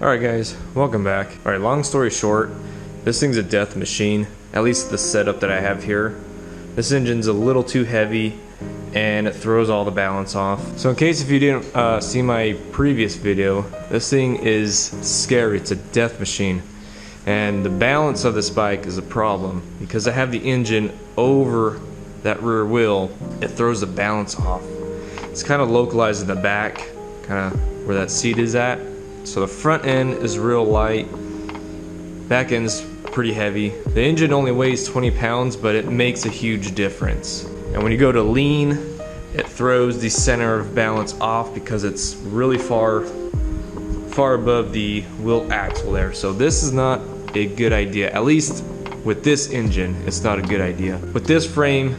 Alright guys, welcome back. Alright, long story short, this thing's a death machine, at least the setup that I have here. This engine's a little too heavy and it throws all the balance off. So in case if you didn't see my previous video, this thing is scary. It's a death machine. And the balance of this bike is a problem. Because I have the engine over that rear wheel, it throws the balance off. It's kind of localized in the back, kind of where that seat is at. So the front end is real light, back end's pretty heavy. The engine only weighs 20 pounds, but it makes a huge difference. And when you go to lean, it throws the center of balance off because it's really far above the wheel axle there. So this is not a good idea. At least with this engine, it's not a good idea. With this frame,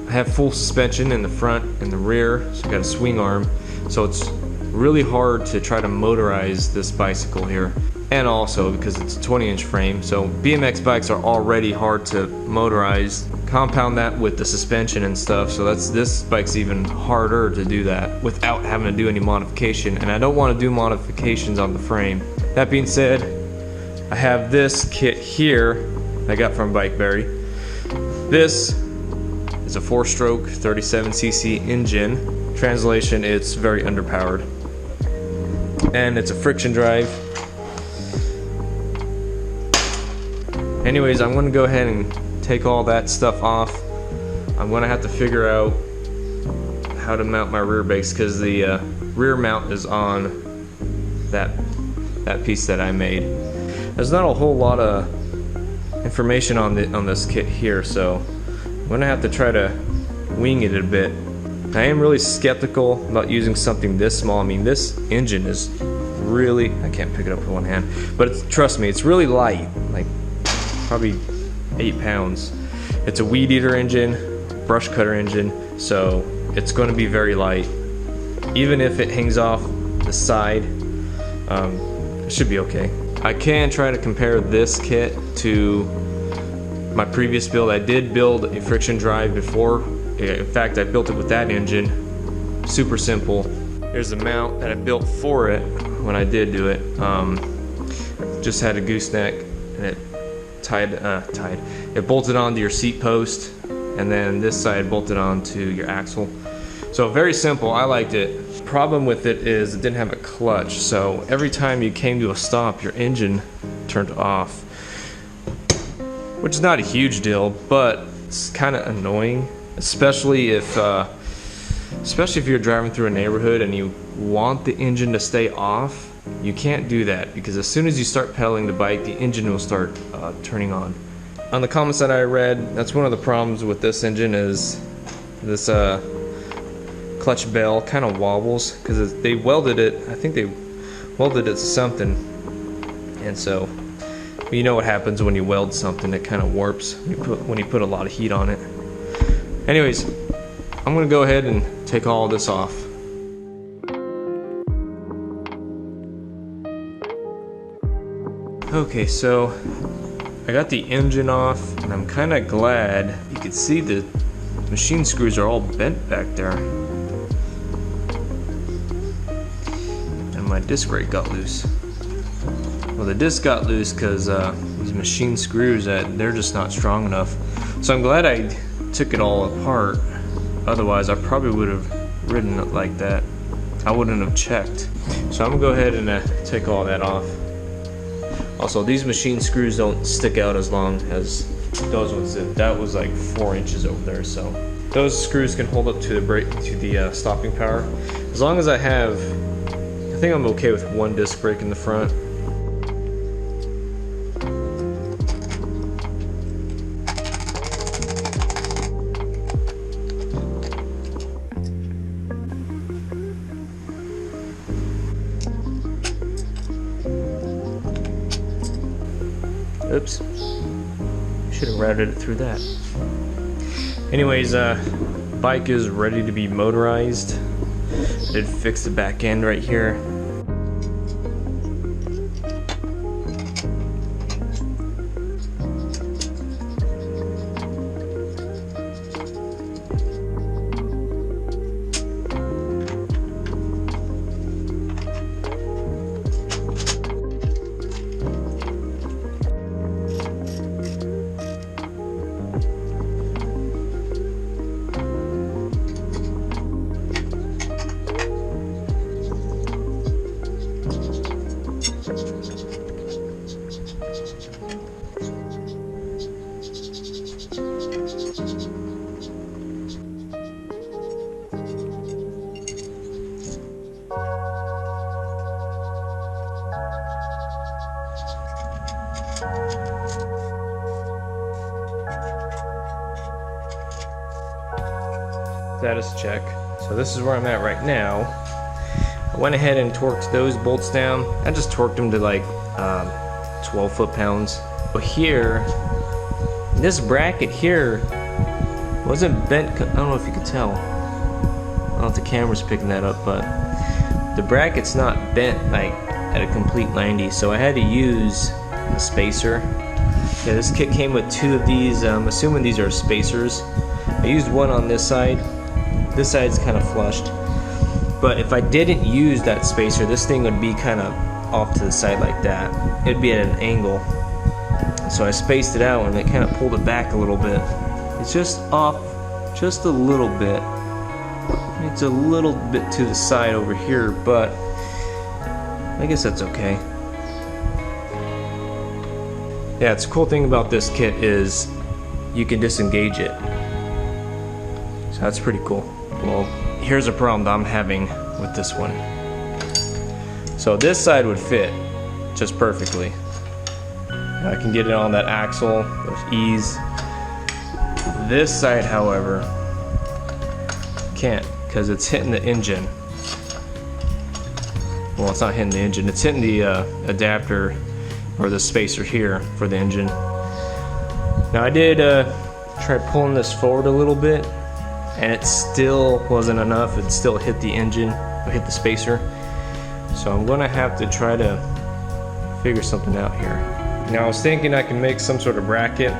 I have full suspension in the front and the rear, so I got a swing arm. So it's really hard to try to motorize this bicycle here, and also because it's a 20-inch frame, so BMX bikes are already hard to motorize. Compound that with the suspension and stuff, so this bike's even harder to do that without having to do any modification, and I don't want to do modifications on the frame. That being said, I have this kit here I got from Bikeberry. This is a 4-stroke 37cc engine. Translation, it's very underpowered. And it's a friction drive. Anyways, I'm gonna go ahead and take all that stuff off. I'm gonna have to figure out how to mount my rear brakes because the rear mount is on that piece that I made. There's not a whole lot of information on this kit here, so I'm gonna have to try to wing it a bit. I am really skeptical about using something this small. I mean, this engine is really, I can't pick it up with one hand, but trust me, it's really light, like probably 8 pounds. It's a weed eater engine, brush cutter engine, so it's going to be very light. Even if it hangs off the side, it should be okay. I can try to compare this kit to my previous build. I did build a friction drive before. In fact, I built it with that engine. Super simple. Here's the mount that I built for it when I did do it. Just had a gooseneck and it it bolted onto your seat post, and then this side bolted onto your axle. So very simple. I liked it. Problem with it is it didn't have a clutch, so every time you came to a stop, your engine turned off, which is not a huge deal, but it's kind of annoying. Especially if you're driving through a neighborhood and you want the engine to stay off, you can't do that because as soon as you start pedaling the bike, the engine will start turning on. On the comments that I read, that's one of the problems with this engine is this clutch bell kind of wobbles because they welded it. I think they welded it to something, and so you know what happens when you weld something, it kind of warps when you put a lot of heat on it. Anyways, I'm gonna go ahead and take all this off. Okay, so I got the engine off, and I'm kind of glad. You can see the machine screws are all bent back there. And my disc brake got loose. Well, the disc got loose because these machine screws, they're just not strong enough. So I'm glad I took it all apart. Otherwise, I probably would have ridden it like that. I wouldn't have checked. So I'm gonna go ahead and take all that off. Also, these machine screws don't stick out as long as those ones did. That was like 4 inches over there, so those screws can hold up to the brake, to the stopping power. As long as I think I'm okay with one disc brake in the front. Oops, should have routed it through that. Anyways, bike is ready to be motorized. I did fix the back end right here. Status check. So this is where I'm at right now. I went ahead and torqued those bolts down. I just torqued them to like 12 foot-pounds. But here, this bracket here wasn't bent. I don't know if you could tell. I don't know if the camera's picking that up, but the bracket's not bent like at a complete 90, so I had to use a spacer. Yeah, this kit came with 2 of these. I'm assuming these are spacers. I used one on this side. This side's kind of flushed. But if I didn't use that spacer, this thing would be kind of off to the side like that. It'd be at an angle. So I spaced it out and it kind of pulled it back a little bit. It's just off just a little bit. It's a little bit to the side over here, but I guess that's okay. Yeah, it's a cool thing about this kit is you can disengage it. So that's pretty cool. Well, here's a problem that I'm having with this one. So this side would fit just perfectly. I can get it on that axle with ease. This side, however, can't, because it's hitting the engine. Well, it's not hitting the engine, it's hitting the adapter or the spacer here for the engine. Now I did try pulling this forward a little bit, and it still wasn't enough. It still hit the engine, or hit the spacer. So I'm gonna have to try to figure something out here. Now I was thinking I can make some sort of bracket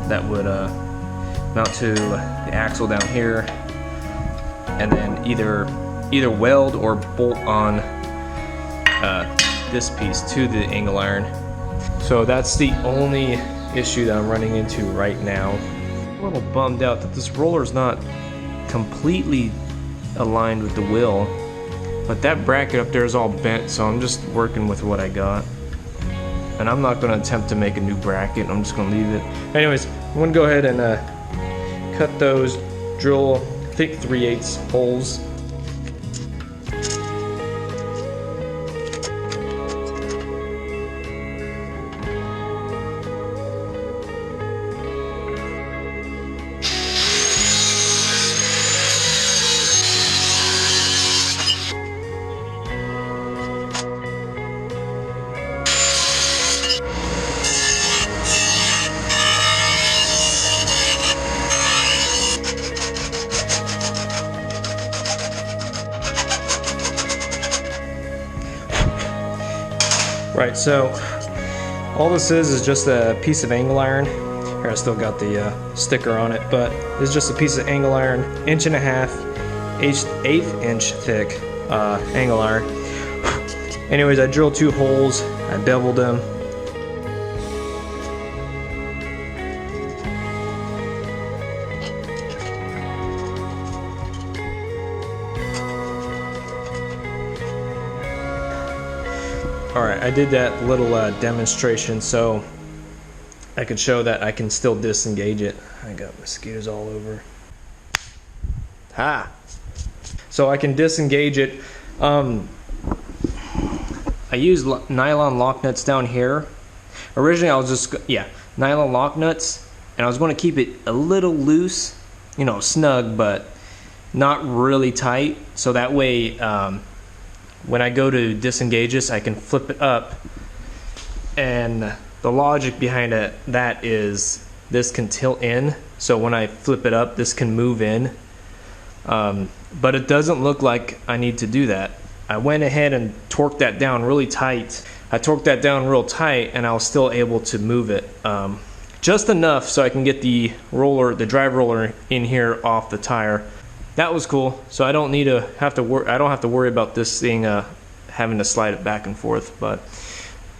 that would mount to the axle down here, and then either weld or bolt on this piece to the angle iron. So that's the only issue that I'm running into right now. I'm a little bummed out that this roller is not completely aligned with the wheel, but that bracket up there is all bent, so I'm just working with what I got. And I'm not going to attempt to make a new bracket, I'm just going to leave it. Anyways, I'm going to go ahead and cut those, drill, I think 3/8 holes. Right, so all this is just a piece of angle iron. Here, I still got the sticker on it, but it's just a piece of angle iron, 1.5 inch, 1/8 inch thick angle iron. Anyways, I drilled 2 holes, I beveled them. Alright, I did that little demonstration so I could show that I can still disengage it. I got mosquitoes all over. Ha! So I can disengage it. I use nylon lock nuts down here. Originally I was just, nylon lock nuts, and I was going to keep it a little loose, you know, snug, but not really tight, so that way when I go to disengage this, I can flip it up. And the logic behind that is this can tilt in, so when I flip it up, this can move in. But it doesn't look like I need to do that. I went ahead and torqued that down really tight. I torqued that down real tight, and I was still able to move it just enough so I can get the roller, the drive roller, in here off the tire. That was cool. So I don't need to have to worry about this thing having to slide it back and forth, but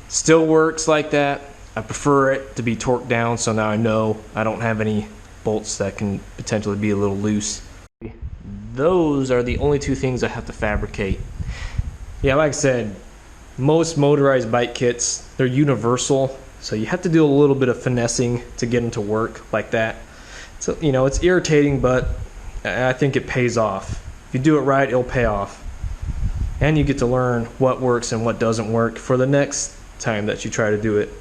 still works like that. I prefer it to be torqued down, so now I know I don't have any bolts that can potentially be a little loose. Those are the only 2 things I have to fabricate. Yeah, like I said, most motorized bike kits, they're universal, so you have to do a little bit of finessing to get them to work like that. So, you know, it's irritating, but I think it pays off. If you do it right, it'll pay off. And you get to learn what works and what doesn't work for the next time that you try to do it.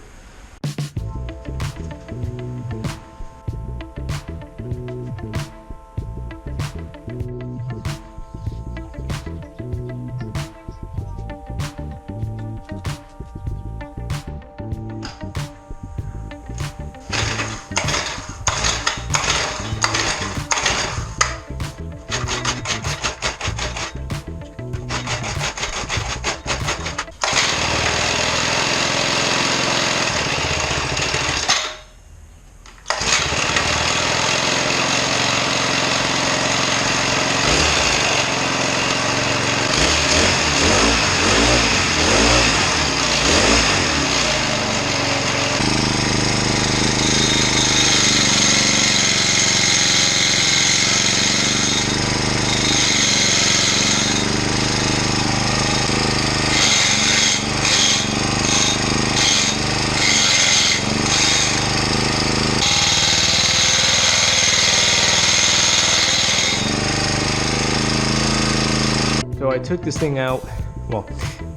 I took this thing out, well,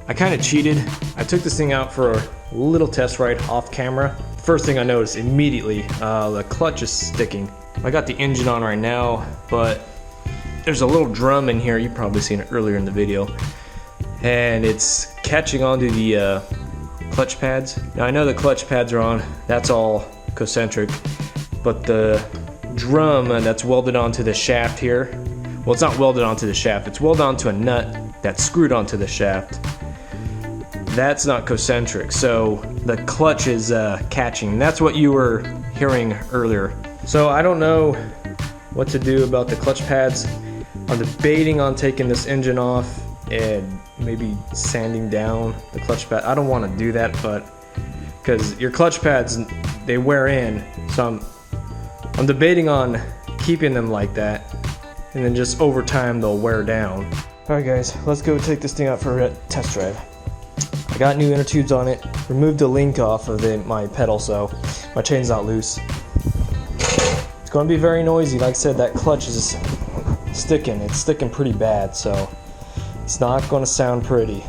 I kind of cheated. I took this thing out for a little test ride off camera. First thing I noticed immediately, the clutch is sticking. I got the engine on right now, but there's a little drum in here. You've probably seen it earlier in the video. And it's catching onto the clutch pads. Now I know the clutch pads are on, that's all concentric, but the drum that's welded onto the shaft here, well, it's not welded onto the shaft, it's welded onto a nut that's screwed onto the shaft. That's not concentric, so the clutch is catching. That's what you were hearing earlier. So I don't know what to do about the clutch pads. I'm debating on taking this engine off and maybe sanding down the clutch pad. I don't want to do that, but because your clutch pads, they wear in, so I'm debating on keeping them like that, and then just over time they'll wear down. Alright guys, let's go take this thing out for a test drive. I got new inner tubes on it, removed the link off of my pedal so my chain's not loose. It's going to be very noisy. Like I said, that clutch is sticking. It's sticking pretty bad, so it's not going to sound pretty.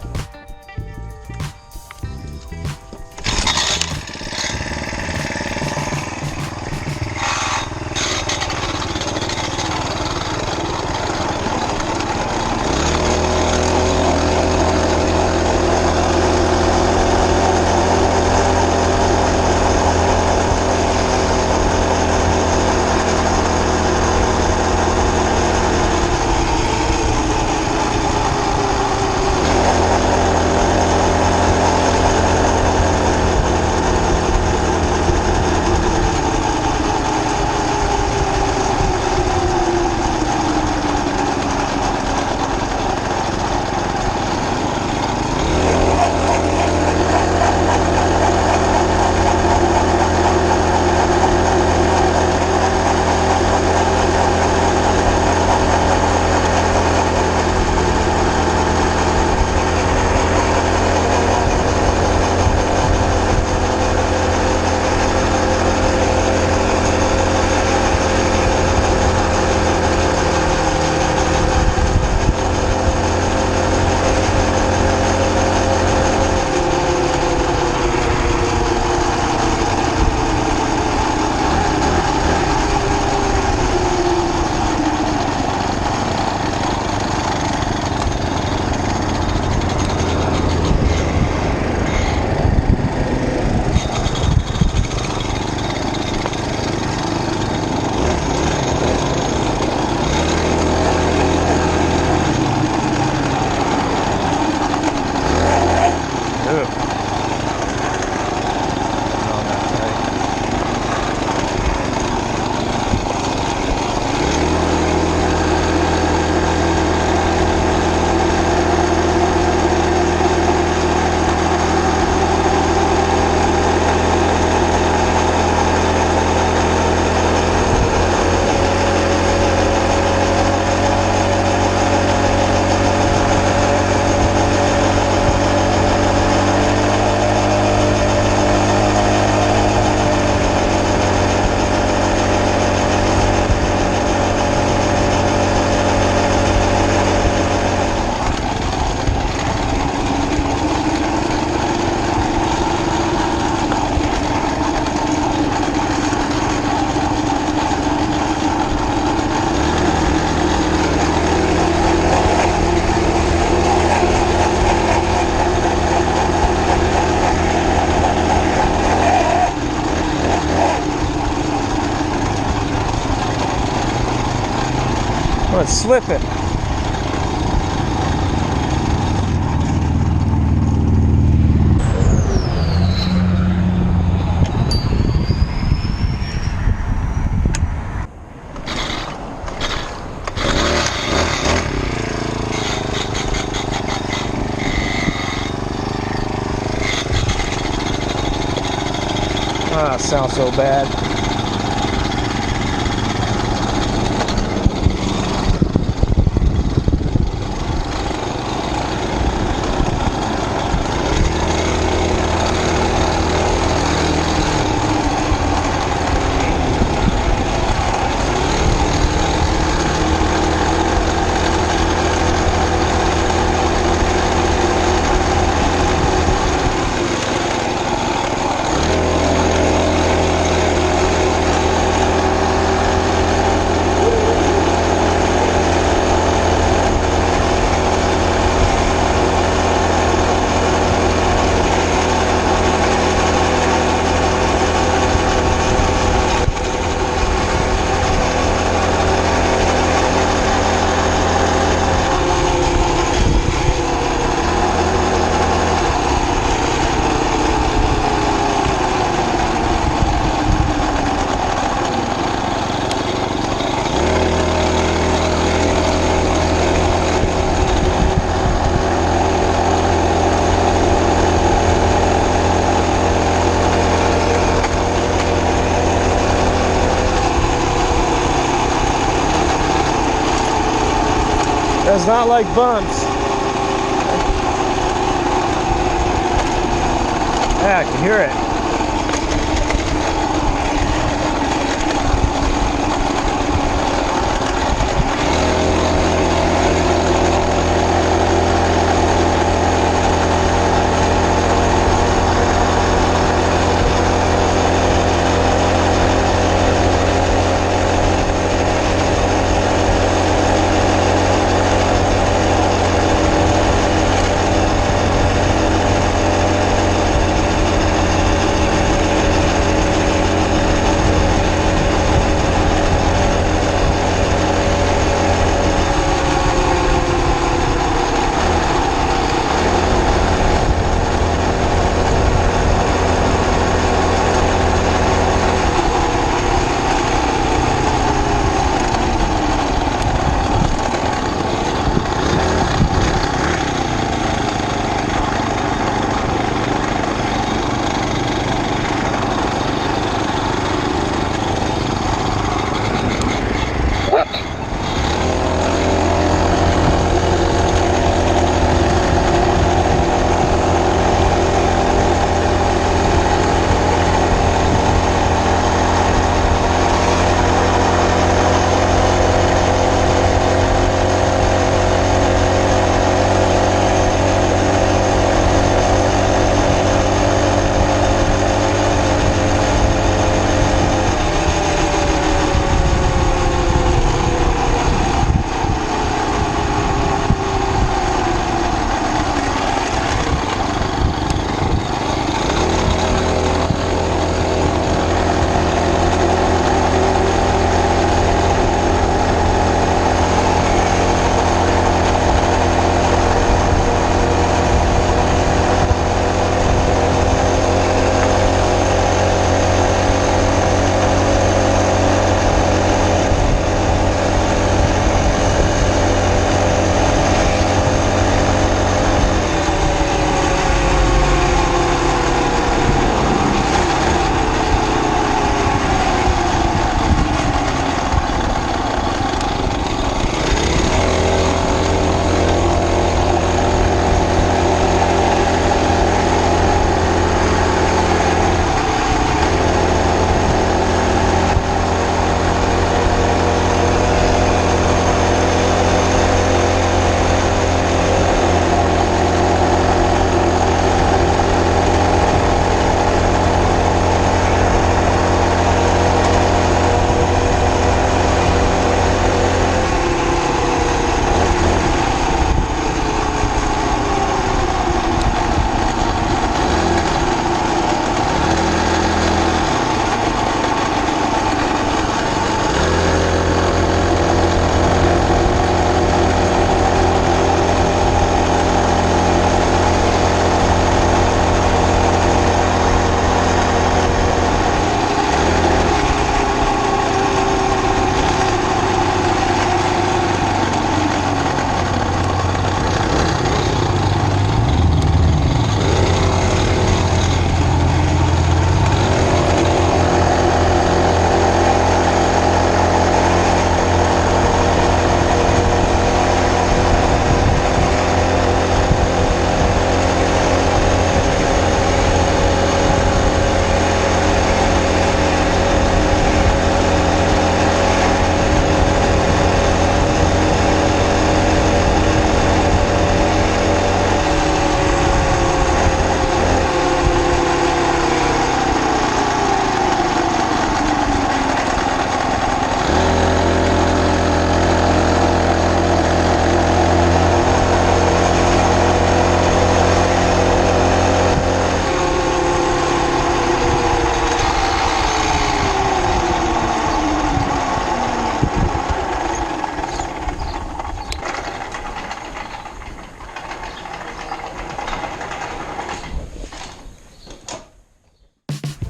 Oh, it's slipping. Ah, sounds so bad. Does not like bumps. Yeah, I can hear it.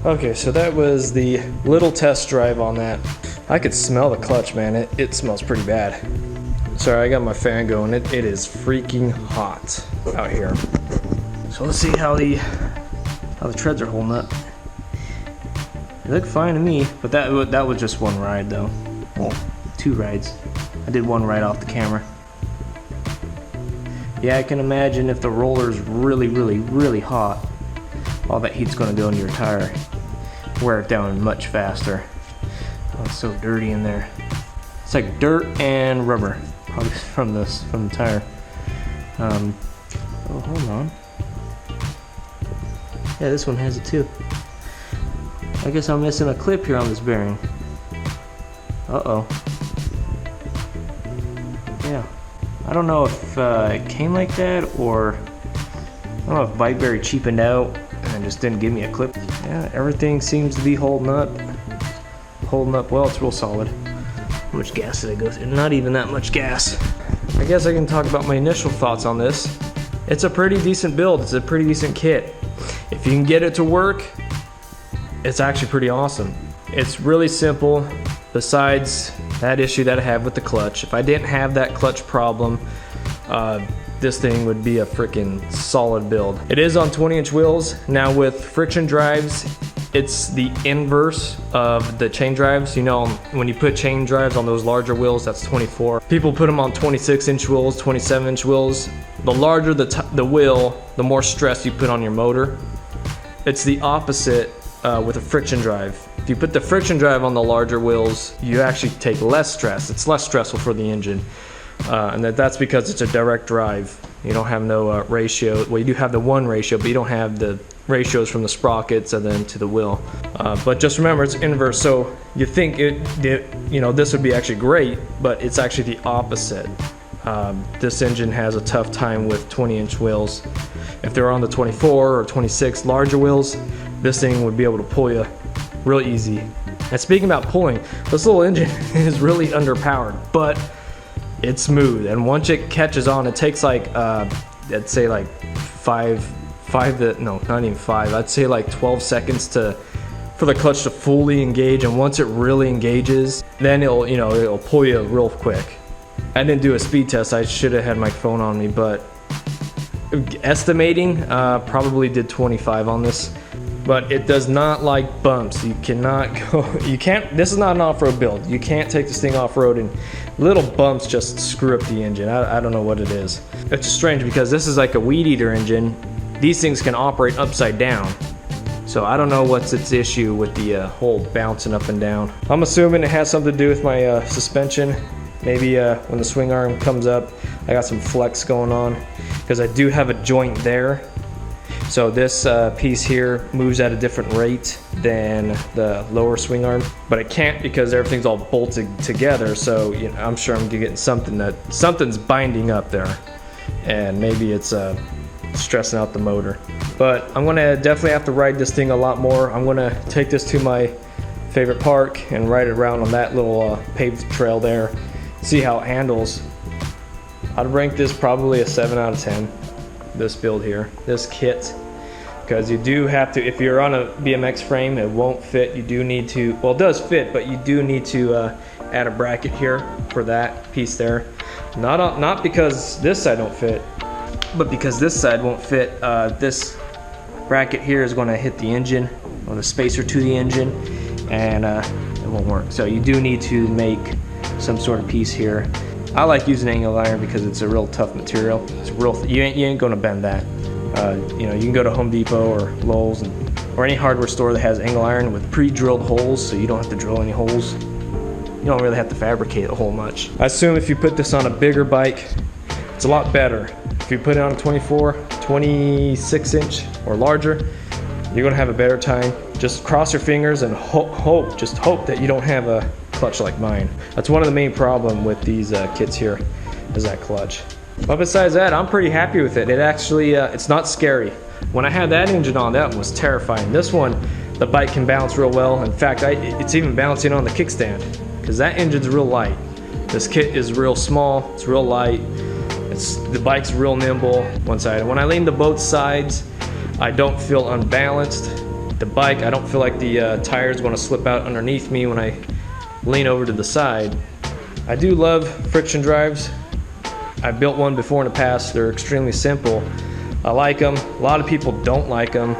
Okay, so that was the little test drive on that. I could smell the clutch, man. It smells pretty bad. Sorry, I got my fan going. It is freaking hot out here. So let's see how the treads are holding up. They look fine to me, but that was just one ride though. Well, 2 rides. I did one ride off the camera. Yeah, I can imagine if the roller's really hot, all that heat's gonna go into your tire. Wear it down much faster. Oh, it's so dirty in there. It's like dirt and rubber, probably from the tire. Oh, hold on. Yeah, this one has it too. I guess I'm missing a clip here on this bearing. Uh-oh. Yeah. I don't know if it came like that, or I don't know if Bikeberry cheapened out and just didn't give me a clip. Yeah, everything seems to be holding up. Holding up well, it's real solid. How much gas did I go through? Not even that much gas. I guess I can talk about my initial thoughts on this. It's a pretty decent build. It's a pretty decent kit. If you can get it to work, it's actually pretty awesome. It's really simple, besides that issue that I have with the clutch. If I didn't have that clutch problem, this thing would be a freaking solid build. It is on 20-inch wheels. Now with friction drives, it's the inverse of the chain drives. You know, when you put chain drives on those larger wheels, that's 24. People put them on 26-inch wheels, 27-inch wheels. The larger the wheel, the more stress you put on your motor. It's the opposite with a friction drive. If you put the friction drive on the larger wheels, you actually take less stress. It's less stressful for the engine. And that's because it's a direct drive. You don't have no ratio. Well, you do have the one ratio, but you don't have the ratios from the sprockets and then to the wheel. But just remember, it's inverse. So you think this would be actually great, but it's actually the opposite. This engine has a tough time with 20-inch wheels. If they're on the 24 or 26 larger wheels, this thing would be able to pull you real easy. And speaking about pulling, this little engine is really underpowered, but it's smooth. And once it catches on, it takes like, I'd say like not even five, I'd say like 12 seconds for the clutch to fully engage. And once it really engages, then it'll pull you real quick. I didn't do a speed test. I should have had my phone on me, but estimating, probably did 25 on this. But it does not like bumps. You cannot go, this is not an off-road build. You can't take this thing off-road, and little bumps just screw up the engine. I don't know what it is. It's strange because this is like a weed eater engine. These things can operate upside down. So I don't know what's its issue with the whole bouncing up and down. I'm assuming it has something to do with my suspension. Maybe when the swing arm comes up, I got some flex going on, because I do have a joint there. So this piece here moves at a different rate than the lower swing arm, but it can't because everything's all bolted together. So I'm sure I'm getting something's binding up there, and maybe it's stressing out the motor. But I'm gonna definitely have to ride this thing a lot more. I'm gonna take this to my favorite park and ride it around on that little paved trail there, see how it handles. I'd rank this probably a 7 out of 10. This build here, this kit, because you do have to, if you're on a BMX frame, it won't fit. You do need to, well, it does fit, but you do need to add a bracket here for that piece there. Not because this side don't fit, but because this side won't fit. This bracket here is going to hit the engine, or the spacer to the engine, and it won't work. So you do need to make some sort of piece here. I like using angle iron because it's a real tough material. It's real. You ain't gonna bend that. You can go to Home Depot or Lowe's or any hardware store that has angle iron with pre-drilled holes, so you don't have to drill any holes. You don't really have to fabricate a whole much. I assume if you put this on a bigger bike, it's a lot better. If you put it on a 24, 26-inch or larger, you're gonna have a better time. Just cross your fingers and hope that you don't have a clutch like mine. That's one of the main problem with these kits here, is that clutch. But besides that, I'm pretty happy with it. It actually, it's not scary. When I had that engine on, that was terrifying. This one, the bike can bounce real well. In fact, it's even bouncing on the kickstand, because that engine's real light. This kit is real small, it's real light. The bike's real nimble one side. When I lean to both sides, I don't feel unbalanced. The bike, I don't feel like the tire's gonna slip out underneath me when I lean over to the side. I do love friction drives. I built one before in the past. They're extremely simple. I like them. A lot of people don't like them,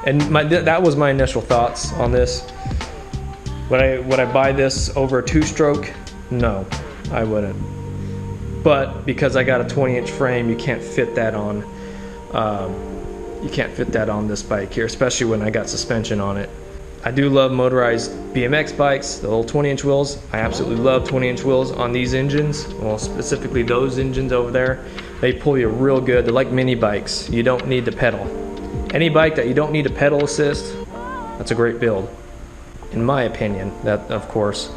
and that was my initial thoughts on this. Would I buy this over a 2-stroke? No, I wouldn't. but because I got a 20-inch frame, you can't fit that on. You can't fit that on this bike here, especially when I got suspension on it. I do love motorized BMX bikes, the little 20-inch wheels. I absolutely love 20-inch wheels on these engines. Well, specifically those engines over there. They pull you real good. They're like mini bikes. You don't need to pedal. Any bike that you don't need a pedal assist, that's a great build, in my opinion. That, of course,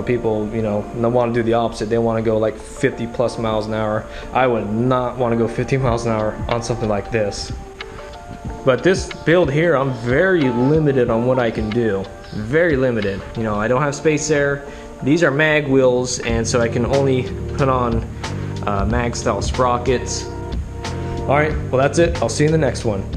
people, they want to do the opposite. They want to go like 50 plus miles an hour. I would not want to go 50 miles an hour on something like this. But this build here, I'm very limited on what I can do. Very limited. I don't have space there. These are mag wheels, and so I can only put on mag style sprockets. Alright, well that's it. I'll see you in the next one.